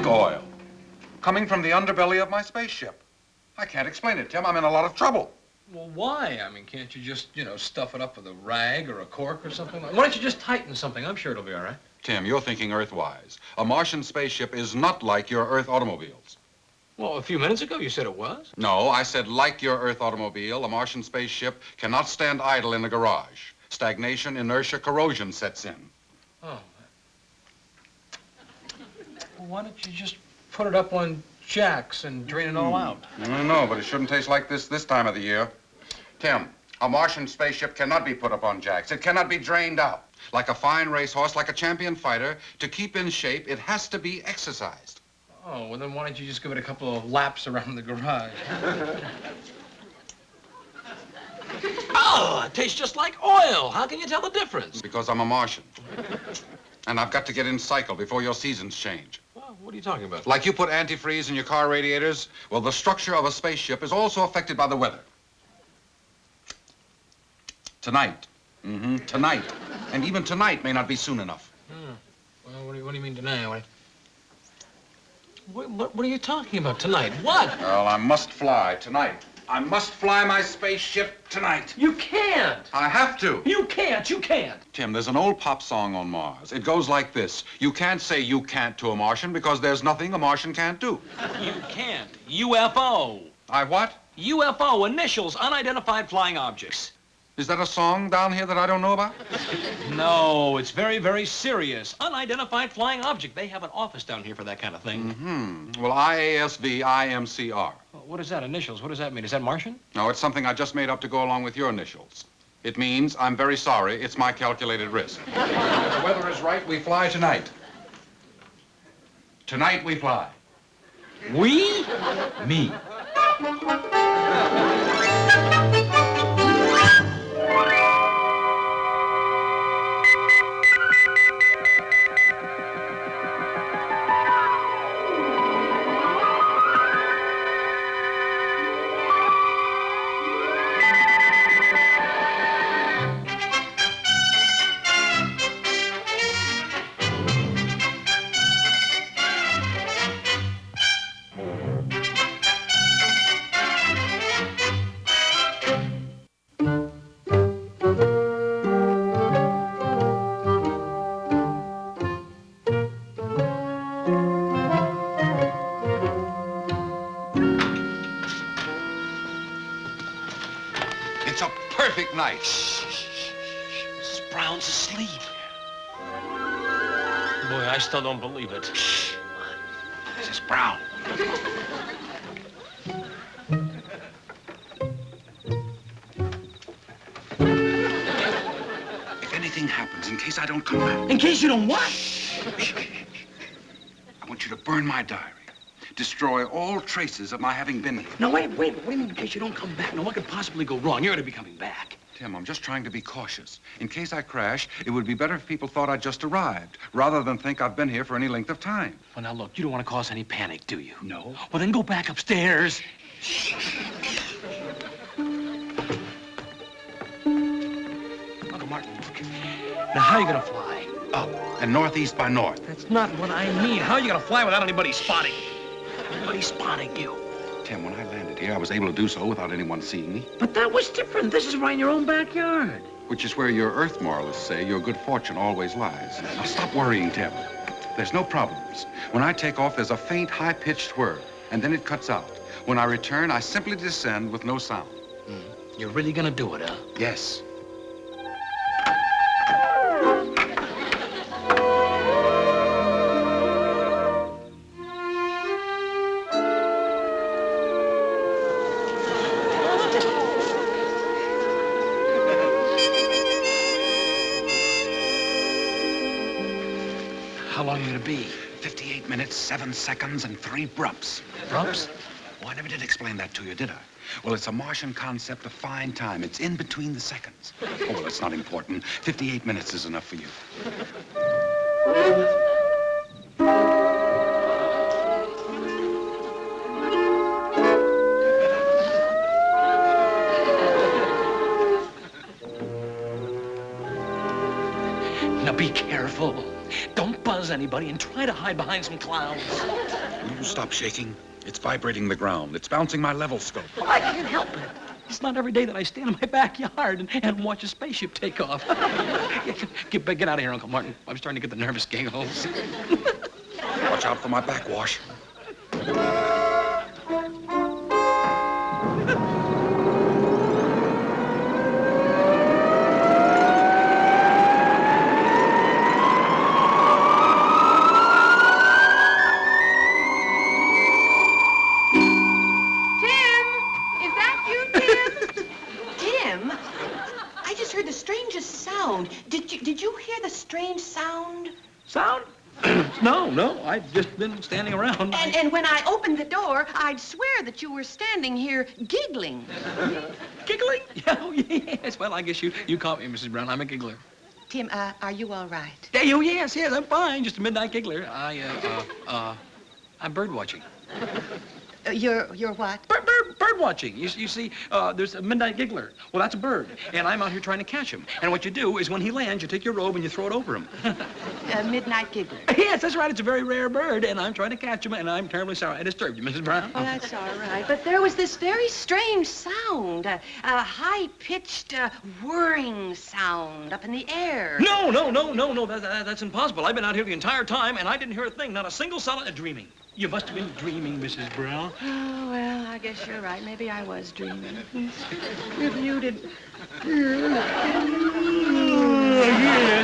oil coming from the underbelly of my spaceship. I can't explain it, Tim. I'm in a lot of trouble. Well, why? I mean, can't you just, stuff it up with a rag or a cork or something? Why don't you just tighten something? I'm sure it'll be all right. Tim, you're thinking Earth-wise. A Martian spaceship is not like your Earth automobiles. Well, a few minutes ago you said it was. No, I said like your Earth automobile, a Martian spaceship cannot stand idle in the garage. Stagnation, inertia, corrosion sets in. Oh. Well, why don't you just put it up on jacks and drain it all out? No, but it shouldn't taste like this time of the year. Tim, a Martian spaceship cannot be put up on jacks. It cannot be drained out. Like a fine racehorse, like a champion fighter, to keep in shape, it has to be exercised. Oh, well, then why don't you just give it a couple of laps around the garage? Oh, it tastes just like oil. How can you tell the difference? Because I'm a Martian. And I've got to get in cycle before your seasons change. Well, what are you talking about? Like you put antifreeze in your car radiators, well, the structure of a spaceship is also affected by the weather. Tonight. Tonight. And even tonight may not be soon enough. Well, what do you mean tonight? What are you talking about tonight? What? Well, I must fly tonight. I must fly my spaceship tonight. You can't. I have to. You can't. Tim, there's an old pop song on Mars. It goes like this. You can't say you can't to a Martian because there's nothing a Martian can't do. You can't. UFO. I what? UFO, initials, unidentified flying objects. Is that a song down here that I don't know about? No, it's very, very serious. Unidentified flying object. They have an office down here for that kind of thing. Well, IASV IMCR. What is that, initials? What does that mean? Is that Martian? No, it's something I just made up to go along with your initials. It means I'm very sorry. It's my calculated risk. If the weather is right, we fly tonight. Tonight we fly. We? Me. It's a perfect night. Mrs. Brown's asleep. Boy, I still don't believe it. Mrs. Brown. If anything happens, in case I don't come back. In case you don't what? I want you to burn my diary. Destroy all traces of my having been here. No, wait. What do you mean in case you don't come back? Now, what could possibly go wrong? You're going to be coming back. Tim, I'm just trying to be cautious. In case I crash, it would be better if people thought I'd just arrived, rather than think I've been here for any length of time. Well, now, look, you don't want to cause any panic, do you? No. Well, then go back upstairs. Uncle Martin, look. Now, how are you going to fly? Up and northeast by north. That's not what I mean. How are you going to fly without anybody spotting you? Anybody spotting you? Tim, when I landed here, I was able to do so without anyone seeing me. But that was different. This is right in your own backyard. Which is where your Earth moralists say your good fortune always lies. Now, stop worrying, Tim. There's no problems. When I take off, there's a faint, high-pitched whir, and then it cuts out. When I return, I simply descend with no sound. You're really going to do it, huh? Yes. How long are you going to be? 58 minutes, 7 seconds, and 3 brups. Brups? Oh, I never did explain that to you, did I? Well, it's a Martian concept of fine time. It's in between the seconds. Oh, well, it's not important. 58 minutes is enough for you. Now, be careful. Don't buzz anybody and try to hide behind some clouds. Will you stop shaking? It's vibrating the ground. It's bouncing my level scope. Well, I can't help it. It's not every day that I stand in my backyard and watch a spaceship take off. Get out of here, Uncle Martin. I'm starting to get the nervous giggles. Watch out for my backwash. Did you hear the strange sound? Sound? No. I've just been standing around. And when I opened the door, I'd swear that you were standing here giggling. Giggling? Oh, yes. Well, I guess you caught me, Mrs. Brown. I'm a giggler. Tim, are you all right? Oh, yes, I'm fine. Just a midnight giggler. I'm bird watching. You're what? Bird watching. You see, there's a midnight giggler. Well, that's a bird, and I'm out here trying to catch him. And what you do is when he lands, you take your robe and you throw it over him. A midnight giggler. Yes, that's right. It's a very rare bird, and I'm trying to catch him, and I'm terribly sorry I disturbed you, Mrs. Brown. Oh, that's all right. But there was this very strange sound, a high-pitched, whirring sound up in the air. No. That's impossible. I've been out here the entire time, and I didn't hear a thing, not a single solid dreaming. You must have been dreaming, Mrs. Brown. Oh, well, I guess you're right. Maybe I was dreaming. If you did... Yes,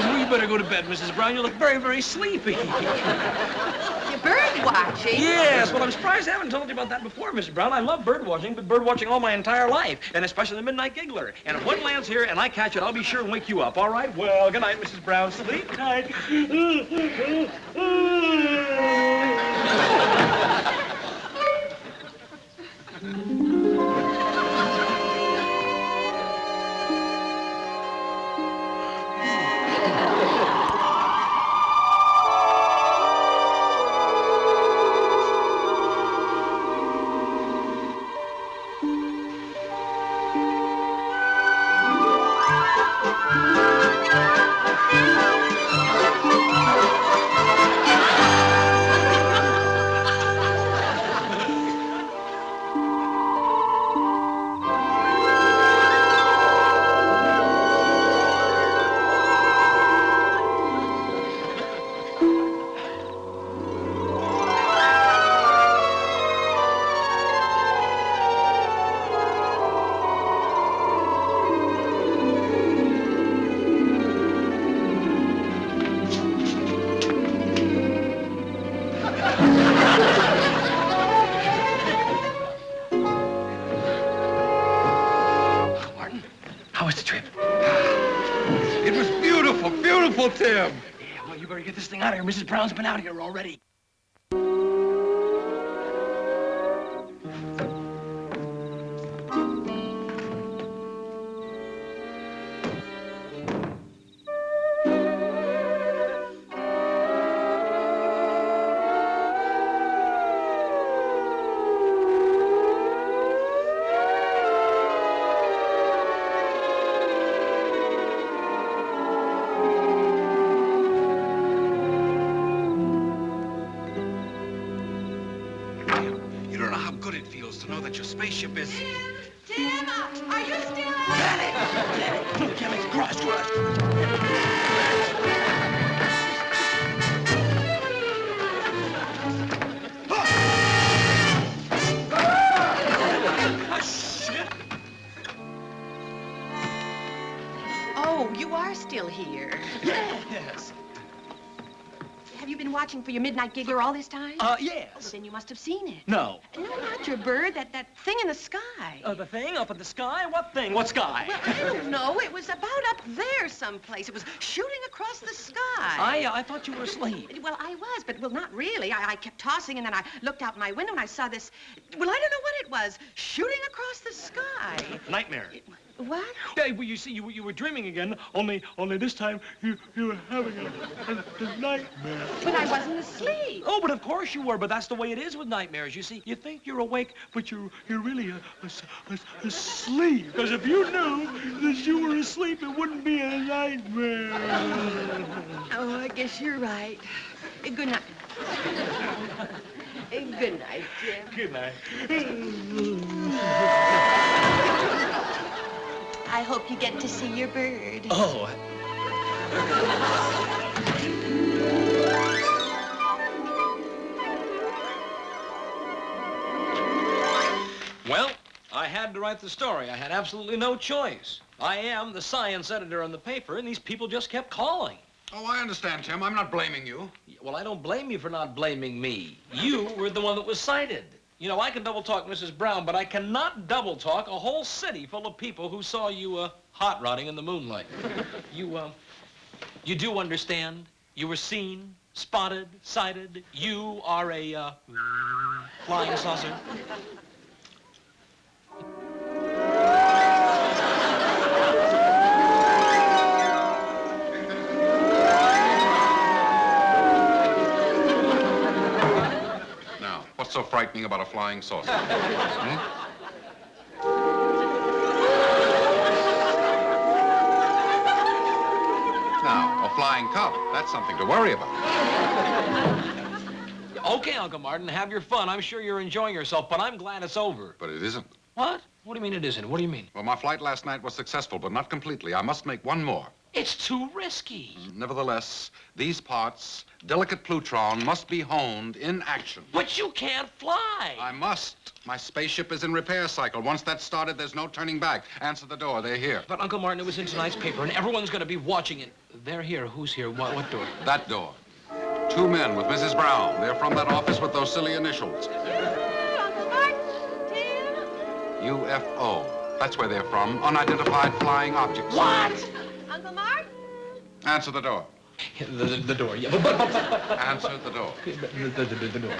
well, you better go to bed, Mrs. Brown. You look very, very sleepy. You're bird watching? Yes, well, I'm surprised I haven't told you about that before, Mrs. Brown. I love bird watching, but bird watching all my entire life, and especially the midnight giggler. And if one lands here and I catch it, I'll be sure and wake you up, all right? Well, good night, Mrs. Brown. Sleep tight. Tim. Yeah, well, you better get this thing out of here. Mrs. Brown's been out here already. To know that your spaceship is... Tim, are you still out? Danny! Can't make it cross to us. Shit! Oh, you are still here. Yes. Have you been watching for your midnight giggler all this time? Yes. Then you must have seen it. No. No, not your bird, that thing in the sky. The thing up in the sky? What thing? What sky? Well, I don't know. It was about up there someplace. It was shooting across the sky. I thought you were asleep. Well, I was, but, well, not really. I kept tossing, and then I looked out my window, and I saw this, well, I don't know what it was, shooting across the sky. Nightmare. What? Yeah, well, you see, you were dreaming again, only this time you were having a nightmare. But I wasn't asleep. Oh, Oh, but of course you were. But that's the way it is with nightmares. You see, you think you're awake, but you're really asleep. Because if you knew that you were asleep, it wouldn't be a nightmare. Oh, I guess you're right. Good night. Good night, Jim. Good night. I hope you get to see your bird. Oh. Well, I had to write the story. I had absolutely no choice. I am the science editor on the paper, and these people just kept calling. Oh, I understand, Tim. I'm not blaming you. Well, I don't blame you for not blaming me. You were the one that was cited. You know, I can double-talk Mrs. Brown, but I cannot double-talk a whole city full of people who saw you, hot-rodding in the moonlight. You do understand? You were seen, spotted, sighted. You are a, flying saucer. What's so frightening about a flying saucer? Now, a flying cup, that's something to worry about. Okay, Uncle Martin, have your fun. I'm sure you're enjoying yourself, but I'm glad it's over. But it isn't. What? What do you mean it isn't? What do you mean? Well, my flight last night was successful, but not completely. I must make one more. It's too risky. Nevertheless, these parts, delicate plutron, must be honed in action. But you can't fly. I must. My spaceship is in repair cycle. Once that's started, there's no turning back. Answer the door. They're here. But, Uncle Martin, it was in tonight's paper, and everyone's going to be watching it. They're here. Who's here? What door? That door. 2 men with Mrs. Brown. They're from that office with those silly initials. Uncle Martin, Tim. UFO. That's where they're from. Unidentified flying objects. What? Uncle Martin? Answer the door. The door, yeah. Answer the door. The door.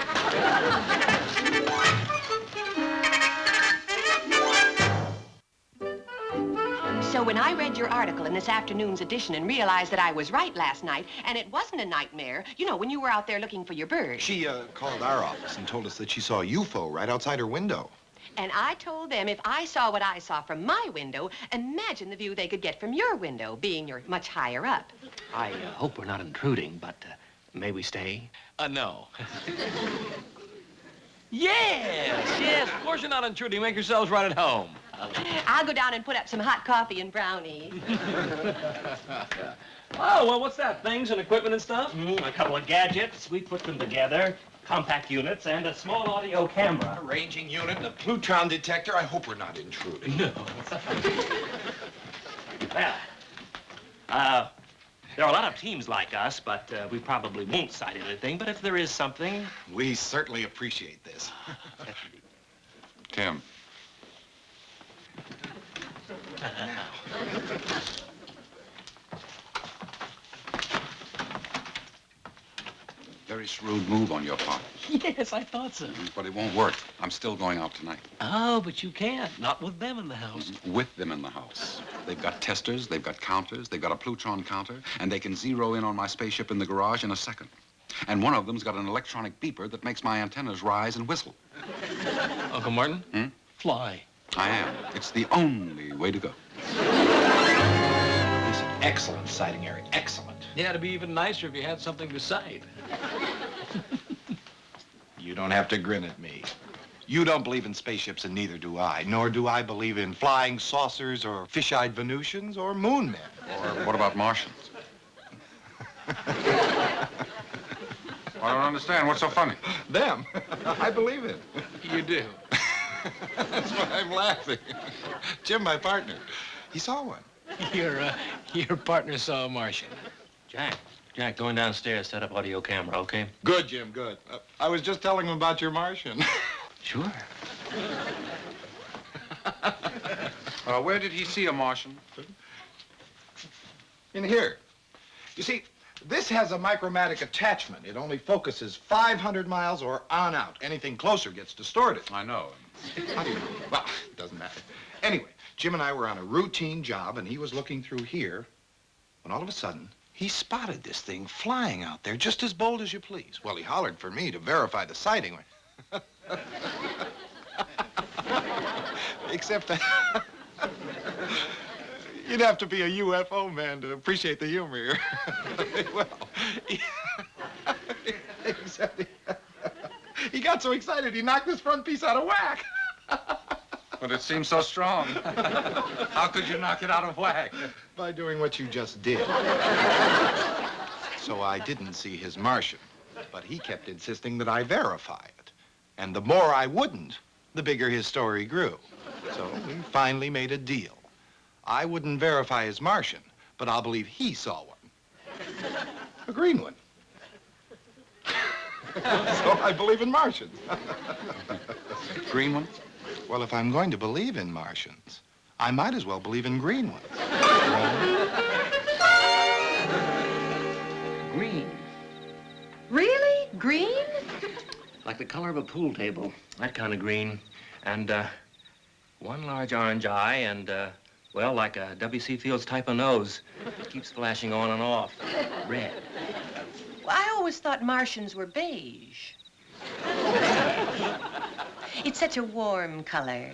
So when I read your article in this afternoon's edition and realized that I was right last night, and it wasn't a nightmare, you know, when you were out there looking for your bird. She called our office and told us that she saw a UFO right outside her window. And I told them if I saw what I saw from my window, imagine the view they could get from your window, being you're much higher up. I hope we're not intruding, but may we stay? No. Yes, of course you're not intruding. Make yourselves right at home. I'll go down and put up some hot coffee and brownies. Oh, well, what's that? Things and equipment and stuff? A couple of gadgets. We put them together. Compact units and a small audio camera. A ranging unit and a plutron detector. I hope we're not intruding. No. Well, there are a lot of teams like us, but we probably won't cite anything. But if there is something... We certainly appreciate this. Tim. Very shrewd move on your part. Yes, I thought so. But it won't work. I'm still going out tonight. Oh, but you can't. Not with them in the house. With them in the house. They've got testers, they've got counters, they've got a plutron counter, and they can zero in on my spaceship in the garage in a second. And one of them's got an electronic beeper that makes my antennas rise and whistle. Uncle Martin? Fly. I am. It's the only way to go. It's an excellent sighting area. Excellent. Yeah, it'd be even nicer if you had something to cite. You don't have to grin at me. You don't believe in spaceships, and neither do I. Nor do I believe in flying saucers or fish-eyed Venusians or moon men. Or what about Martians? I don't understand. What's so funny? Them. I believe it. You do? That's why I'm laughing. Jim, my partner, he saw one. Your partner saw a Martian. Jack, going downstairs, set up audio camera, okay? Good, Jim, good. I was just telling him about your Martian. Sure. Where did he see a Martian? In here. You see, this has a micromatic attachment. It only focuses 500 miles or on out. Anything closer gets distorted. I know. How do you know? Well, it doesn't matter. Anyway, Jim and I were on a routine job, and he was looking through here, when all of a sudden, He spotted this thing flying out there just as bold as you please. Well, he hollered for me to verify the sighting. Except that you'd have to be a UFO man to appreciate the humor here. Well, except he got so excited he knocked this front piece out of whack. But it seems so strong. How could you knock it out of whack? By doing what you just did. So I didn't see his Martian, but he kept insisting that I verify it. And the more I wouldn't, the bigger his story grew. So we finally made a deal. I wouldn't verify his Martian, but I'll believe he saw one. A green one. So I believe in Martians. Green one? Well, if I'm going to believe in Martians, I might as well believe in green ones. Green. Really? Green? Like the color of a pool table. That kind of green. And, one large orange eye and, well, like a W.C. Fields type of nose. It keeps flashing on and off. Red. Well, I always thought Martians were beige. It's such a warm color.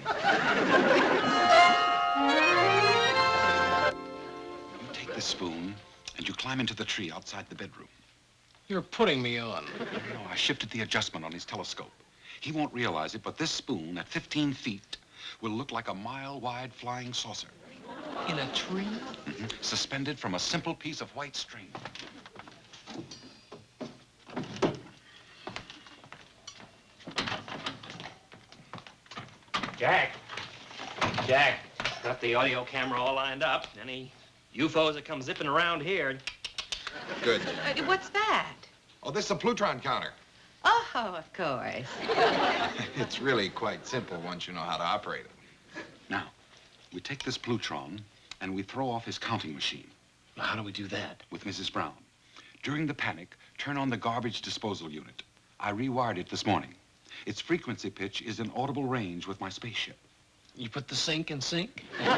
You take this spoon and you climb into the tree outside the bedroom. You're putting me on. No, I shifted the adjustment on his telescope. He won't realize it, but this spoon at 15 feet will look like a mile-wide flying saucer. In a tree? Mm-hmm. Suspended from a simple piece of white string. Jack, got the audio camera all lined up. Any UFOs that come zipping around here. Good. What's that? Oh, this is a plutron counter. Oh, of course. It's really quite simple once you know how to operate it. Now, we take this plutron and we throw off his counting machine. Well, how do we do that? With Mrs. Brown. During the panic, turn on the garbage disposal unit. I rewired it this morning. Its frequency pitch is in audible range with my spaceship. You put the sink in sync? Isn't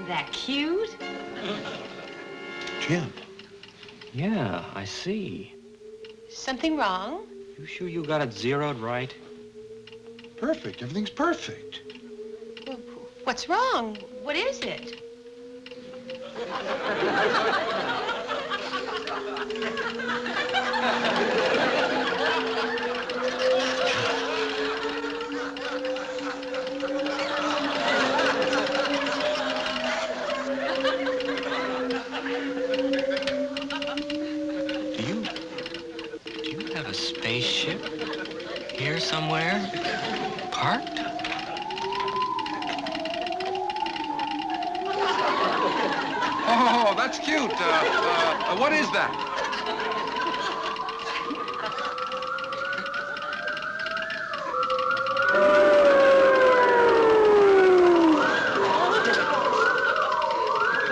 that cute? Jim. Yeah, I see. Something wrong? You sure you got it zeroed right? Perfect. Everything's perfect. Well, what's wrong? What is it? Do you have a spaceship here somewhere? Parked? Oh, that's cute. What is that?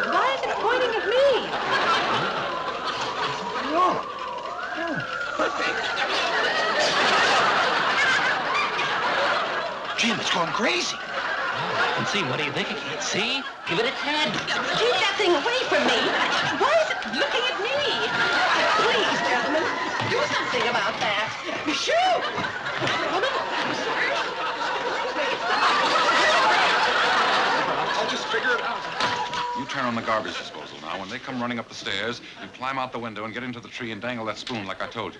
Why is it pointing at me? Jim, it's going crazy. I can see. What do you think? I can't see? Give it a 10. Keep that thing away from me. Why is it looking at me? Please, gentlemen, do something about that. Shoot! Woman, I'll just figure it out. You turn on the garbage disposal. Now, when they come running up the stairs, you climb out the window and get into the tree and dangle that spoon like I told you.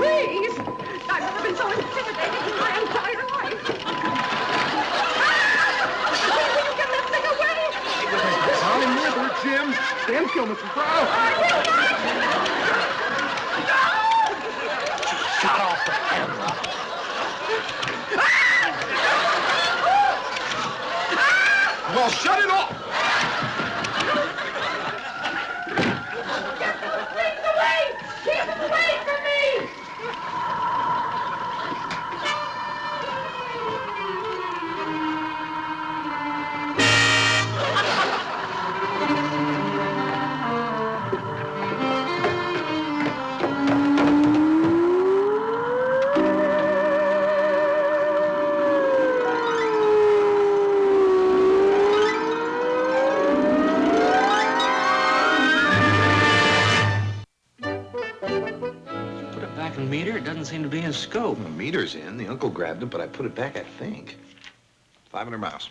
please! I've never been so intimidated in my entire life. Will you get that thing away? I'm with her, Jim. Stand still, Mrs. Brown. Shut off the camera. Well, shut it off. Keep it away from me! seem to be in scope. The meter's in. The uncle grabbed it, but I put it back, I think. 500 miles.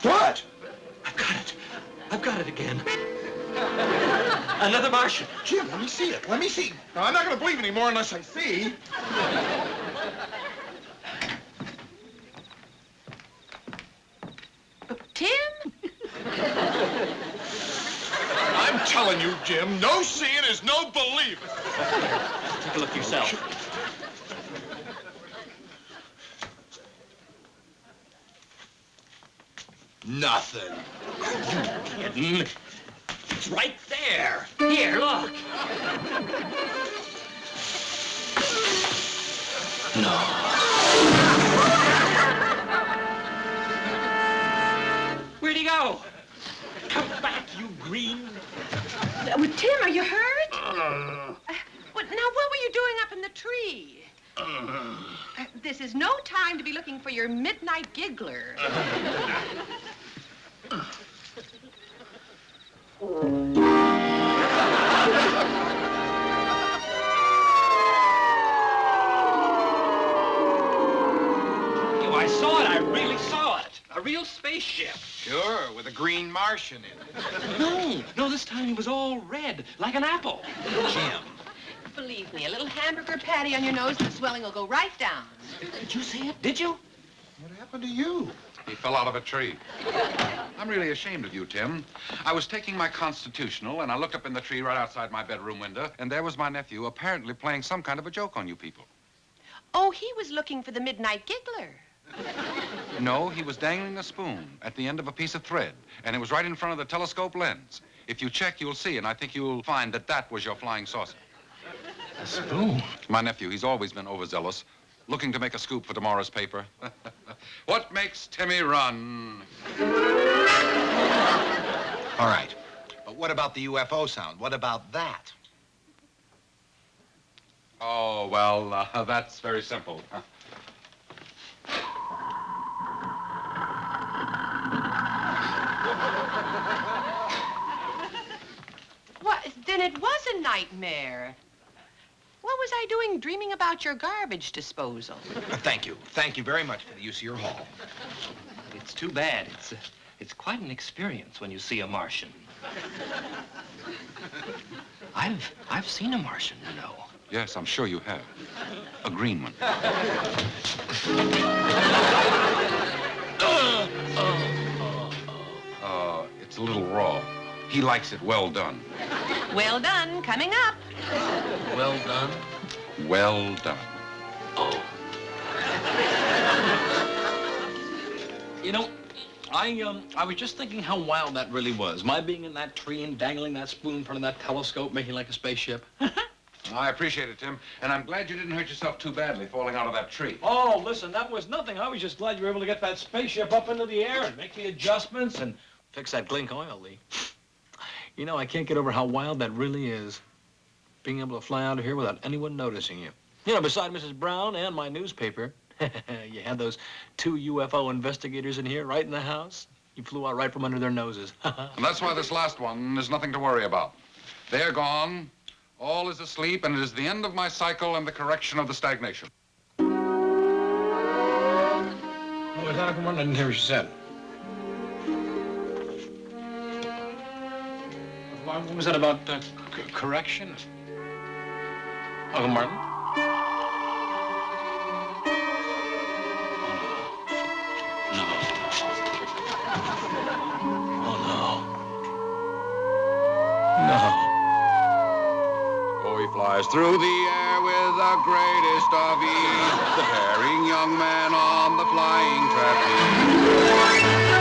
What? I've got it again. Another Martian. Jim, let me see it. Let me see. No, I'm not going to believe anymore unless I see. Tim? I'm telling you, Jim, no seeing is no believing. Take a look yourself. Nothing. Kidding. It's right there. Here, look. No. Where'd he go? Come back, you green. Tim, are you hurt? Now, what were you doing up in the tree? This is no time to be looking for your midnight giggler. I saw it. I really saw it. A real spaceship. Sure, with a green Martian in it. No, this time he was all red, like an apple. Jim. Believe me, a little hamburger patty on your nose and the swelling will go right down. Did you see it? Did you? What happened to you? He fell out of a tree. I'm really ashamed of you, Tim. I was taking my constitutional, and I looked up in the tree right outside my bedroom window, and there was my nephew apparently playing some kind of a joke on you people. Oh, he was looking for the midnight giggler. No, he was dangling a spoon at the end of a piece of thread, and it was right in front of the telescope lens. If you check, you'll see, and I think you'll find that that was your flying saucer. A spoon? My nephew, he's always been overzealous, looking to make a scoop for tomorrow's paper. What makes Timmy run? All right. But what about the UFO sound? What about that? Oh, well, that's very simple. What? Then it was a nightmare. What was I doing dreaming about your garbage disposal? Thank you. Thank you very much for the use of your hall. It's too bad. It's quite an experience when you see a Martian. I've seen a Martian, you know. Yes, I'm sure you have. A green one. It's a little raw. He likes it well done. Well done, coming up. Well done. Well done. Oh. You know, I was just thinking how wild that really was. My being in that tree and dangling that spoon in front of that telescope, making like a spaceship. I appreciate it, Tim, and I'm glad you didn't hurt yourself too badly falling out of that tree. Oh, listen, that was nothing. I was just glad you were able to get that spaceship up into the air and make the adjustments and fix that Glink oil leak. You know, I can't get over how wild that really is. Being able to fly out of here without anyone noticing you. You know, beside Mrs. Brown and my newspaper, you had those 2 UFO investigators in here right in the house. You flew out right from under their noses. And that's why this last one is nothing to worry about. They're gone. All is asleep, and it is the end of my cycle and the correction of the stagnation. Oh, is that Uncle Martin? I didn't hear what you said. What was that about correction? Uncle Martin? Flies through the air with the greatest of ease, the daring young man on the flying trapeze.